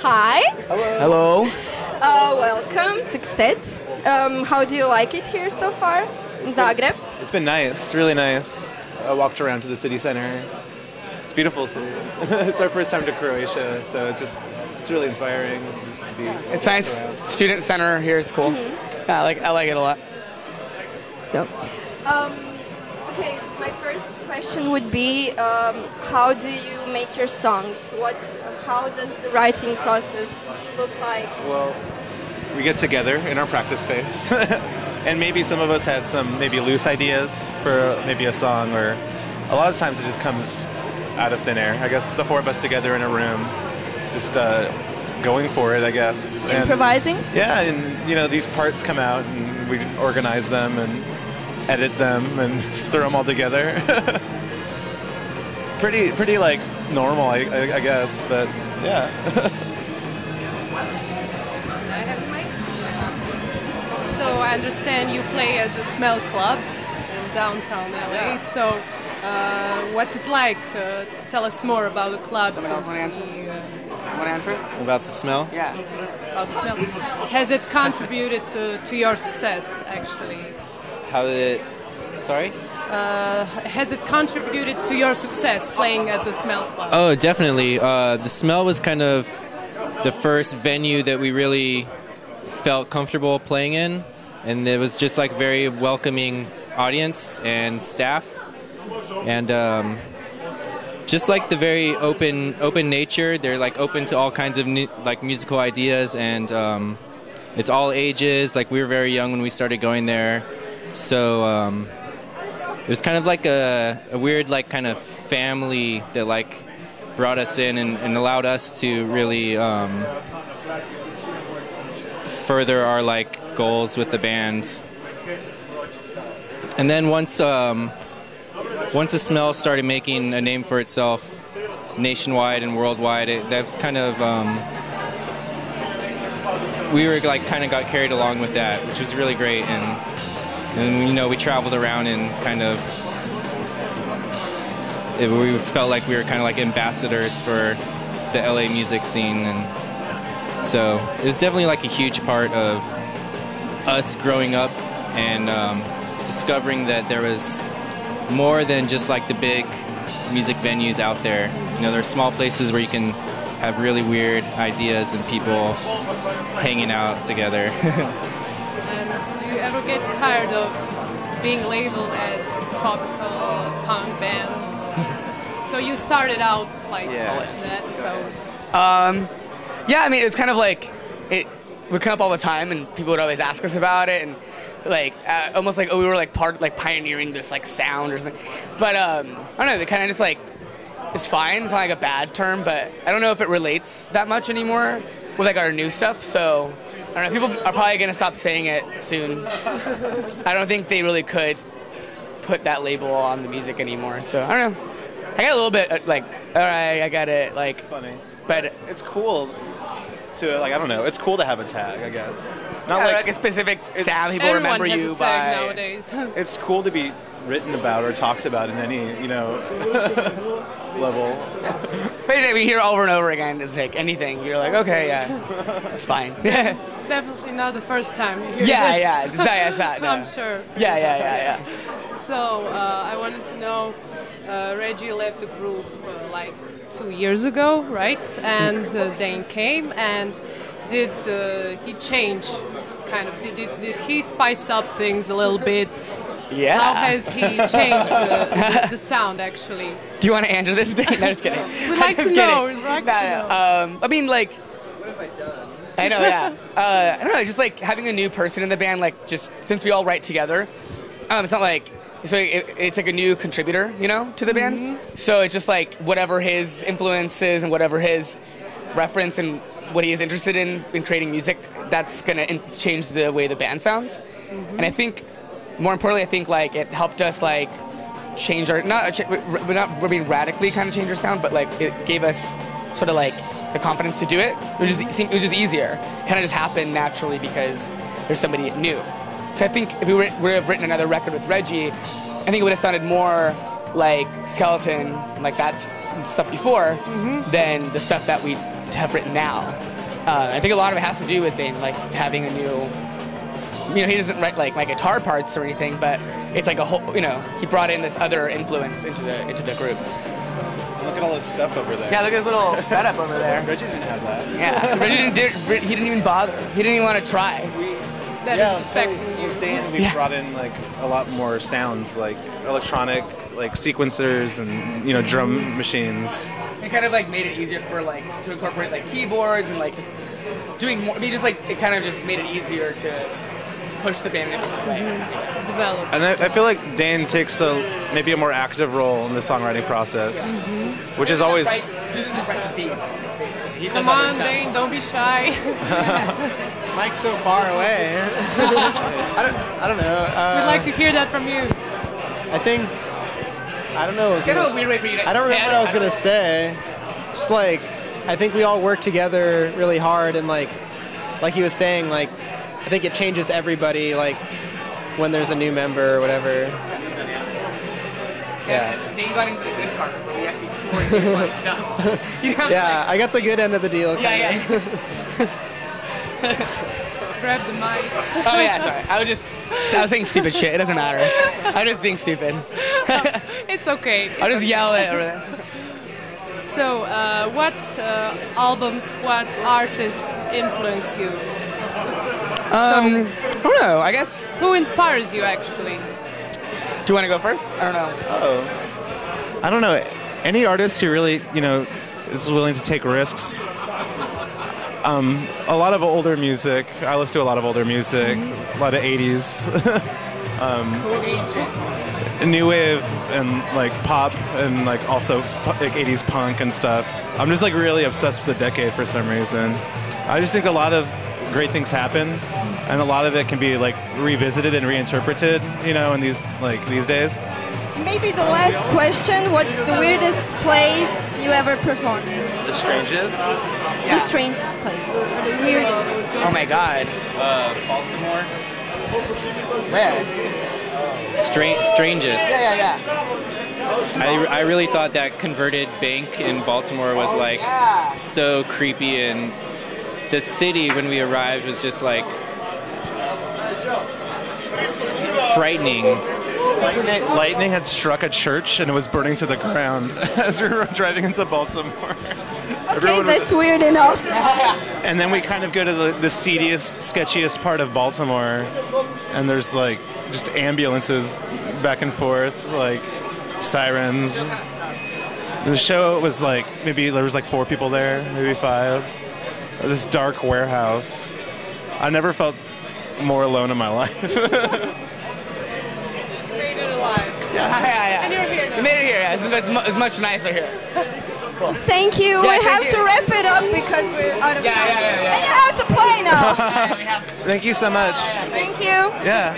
Hi. Hello. Welcome to KSET. How do you like it here so far in Zagreb? It's been nice, really nice. I walked around to the city center. It's a beautiful city. It's our first time to Croatia, so it's really inspiring. Just to be It's nice. around. Student center here. It's cool. Yeah, I like it a lot. So, okay, my first question would be, how do you make your songs? How does the writing process look like? Well, we get together in our practice space, and maybe some of us had some maybe loose ideas for maybe a song, or a lot of times it just comes out of thin air. I guess the four of us together in a room, just going for it, I guess. Improvising? And these parts come out, and we organize them and edit them and just throw them all together. pretty like normal, I guess, but yeah. So I understand you play at the Smell Club in downtown LA. So what's it like? Tell us more about the club. Want to answer it? About the smell? Yeah. About the Smell. Has it contributed to your success, actually? How did it... Sorry? Has it contributed to your success playing at the Smell Club? Oh, definitely. The Smell was kind of the first venue that we really felt comfortable playing in, and it was just like very welcoming audience and staff, and just like the very open nature. They're like open to all kinds of new, like musical ideas, and it's all ages. Like we were very young when we started going there, so it was kind of like a weird like kind of family that like brought us in and allowed us to really further our like goals with the band. And then once the Smell started making a name for itself nationwide and worldwide, that's kind of we were like kind of got carried along with that, which was really great. And we traveled around and kind of we felt like we were kind of like ambassadors for the LA music scene, and so it was definitely like a huge part of us growing up and discovering that there was more than just like the big music venues out there. There are small places where you can have really weird ideas and people hanging out together. And do you ever get tired of being labeled as tropical punk band? So you started out like that, so... Yeah, I mean, it was kind of like, it would come up all the time, and people would always ask us about it, and like, almost like, we were like pioneering this like sound or something. But, I don't know, it kind of just like, it's fine, it's not like a bad term, but I don't know if it relates that much anymore with like our new stuff, so... I don't know, people are probably going to stop saying it soon. I don't think they really could put that label on the music anymore, so I don't know. I got a little bit like, all right, I got it, like... It's funny. But it's cool to, like, I don't know, it's cool to have a tag, I guess. Not like a specific sound people everyone remember has you a tag by... nowadays. It's cool to be written about or talked about in any, level. But we hear over and over again, it's like anything, you're like, okay, yeah, it's fine. Definitely not the first time you hear this. Yeah, it's not, no. I'm sure. Yeah. So, I wanted to know, Reggie left the group like 2 years ago, right? And Dane came, and did he change, kind of, did he spice up things a little bit? Yeah. How has he changed the sound, actually? Do you want to answer this? No, just kidding. We'd like to know. We'd like to know. I mean, like... I know, yeah. I don't know, just like having a new person in the band, like just since we all write together, it's not like... So it's like a new contributor, to the band. So it's just like whatever his influence is and whatever his reference and what he is interested in creating music, that's going to change the way the band sounds. And I think, more importantly, I think like it helped us like change our, not radically kind of change our sound, but like it gave us sort of like the confidence to do it. It was just easier. Kind of just happened naturally because there's somebody new. So I think if we would have written another record with Reggie, I think it would have sounded more like Skeleton, like that stuff before, than the stuff that we have written now. I think a lot of it has to do with Dane, like having a new. He doesn't write like my guitar parts or anything, but it's like a whole. He brought in this other influence into the group. Look at all this stuff over there. Yeah, look at this little setup over there. Reggie didn't have that. Yeah, Reggie he didn't even bother. He didn't even want to try. That is respecting you. With Dan, we brought in like a lot more sounds, like electronic, like sequencers and drum machines. It kind of like made it easier for like to incorporate like keyboards and like just doing more. Just like it kind of just made it easier to push the band into the way. Develop. And I feel like Dan takes maybe a more active role in the songwriting process, which is always. He doesn't just write the beats. Basically. He does Come other on, stuff. Dane, don't be shy. Mike's so far away. I don't know. We'd like to hear that from you. I think. I don't know. It's kind of a weird way for you to. I don't remember what I was gonna say. Just like, I think we all work together really hard, and like he was saying, like, I think it changes everybody, like, when there's a new member or whatever. Yeah. Dane got into the good part where we actually toured and did fun stuff. Yeah, I got the good end of the deal. Yeah. Grab the mic. Oh yeah, sorry. I was saying stupid shit. It doesn't matter. I just think stupid. It's okay. I'll just yell it over there. So, what albums, what artists influence you? I don't know. I guess. Who inspires you, actually? Do you want to go first? I don't know. I don't know. Any artist who really, is willing to take risks. A lot of older music. I listen to a lot of older music. A lot of 80s. New wave and like pop and like also like 80s punk and stuff. I'm just like really obsessed with the decade for some reason. I just think a lot of great things happen, and a lot of it can be like revisited and reinterpreted, in these days. Maybe the last question, what's the weirdest place you ever performed in? The strangest. The strangest place. Or the weirdest. Oh my god. Baltimore. Where? Strangest. Yeah. I really thought that converted bank in Baltimore was like so creepy, and the city when we arrived was just like frightening. Lightning had struck a church and it was burning to the ground as we were driving into Baltimore. Okay, that's weird enough. And then we kind of go to the seediest, sketchiest part of Baltimore, and there's like just ambulances back and forth, like sirens. The show was like, maybe there was like 4 people there, maybe 5. This dark warehouse. I never felt more alone in my life. Made it alive. Yeah. And you're here now. We made it here. Yeah. It's much nicer here. Cool. Thank you. Yeah, we have thank to you. wrap it up because we're out of time. Yeah. And you have to play now. Thank you so much. Thank you. Yeah.